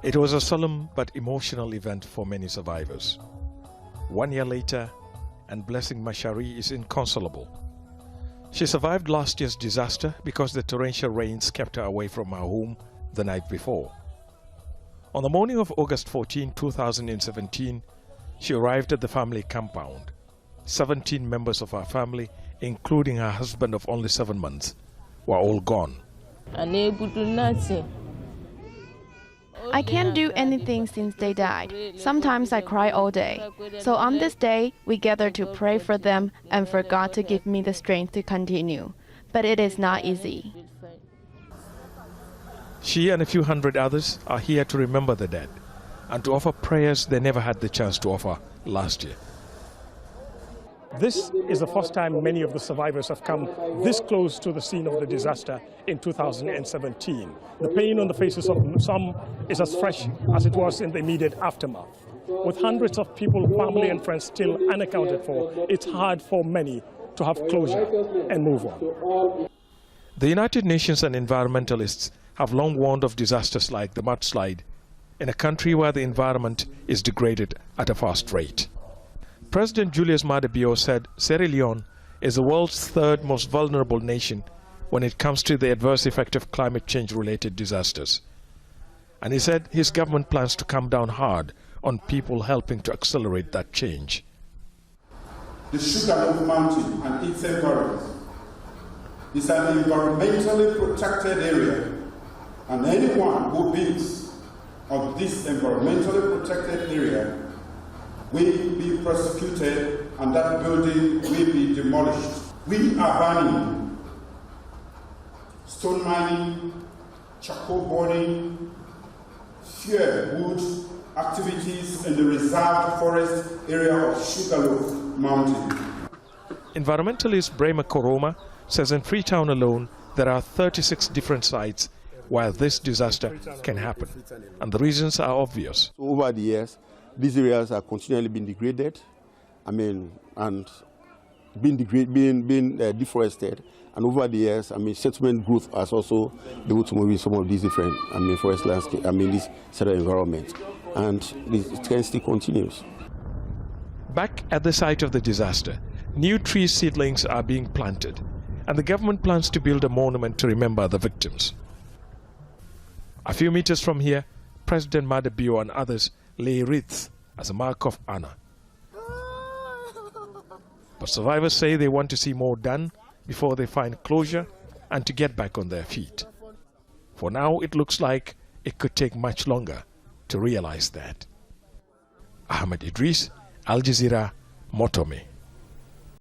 It was a solemn but emotional event for many survivors. 1 year later, and Blessing Mashari is inconsolable. She survived last year's disaster because the torrential rains kept her away from her home the night before. On the morning of August 14, 2017, she arrived at the family compound. 17 members of her family, including her husband of only 7 months, were all gone. I can't do anything since they died. Sometimes I cry all day. So on this day, we gather to pray for them and for God to give me the strength to continue. But it is not easy. She and a few hundred others are here to remember the dead and to offer prayers they never had the chance to offer last year. This is the first time many of the survivors have come this close to the scene of the disaster in 2017. The pain on the faces of some is as fresh as it was in the immediate aftermath. With hundreds of people, family and friends still unaccounted for, it's hard for many to have closure and move on. The United Nations and environmentalists have long warned of disasters like the mudslide in a country where the environment is degraded at a fast rate. President Julius Maada Bio said Sierra Leone is the world's third most vulnerable nation when it comes to the adverse effect of climate change-related disasters. And he said his government plans to come down hard on people helping to accelerate that change. The Sugarloaf Mountain and its environs is an environmentally protected area, and anyone who builds on this environmentally protected area will be prosecuted and that building will be demolished. We are banning stone mining, charcoal burning, fuel wood activities in the reserved forest area of Sugarloaf Mountain. Environmentalist Brema Koroma says in Freetown alone there are 36 different sites where this disaster can happen, and the reasons are obvious. Over the years, these areas are continually being degraded, and being deforested. And over the years, settlement growth has also been able to move in some of these different, forest landscape, this set of environment. And it can still continues. Back at the site of the disaster, new tree seedlings are being planted, and the government plans to build a monument to remember the victims. A few meters from here, President Maada Bio and others lay wreaths as a mark of honor. But survivors say they want to see more done before they find closure and to get back on their feet. For now, it looks like it could take much longer to realize that. Ahmed Idris, Al Jazeera, Motome.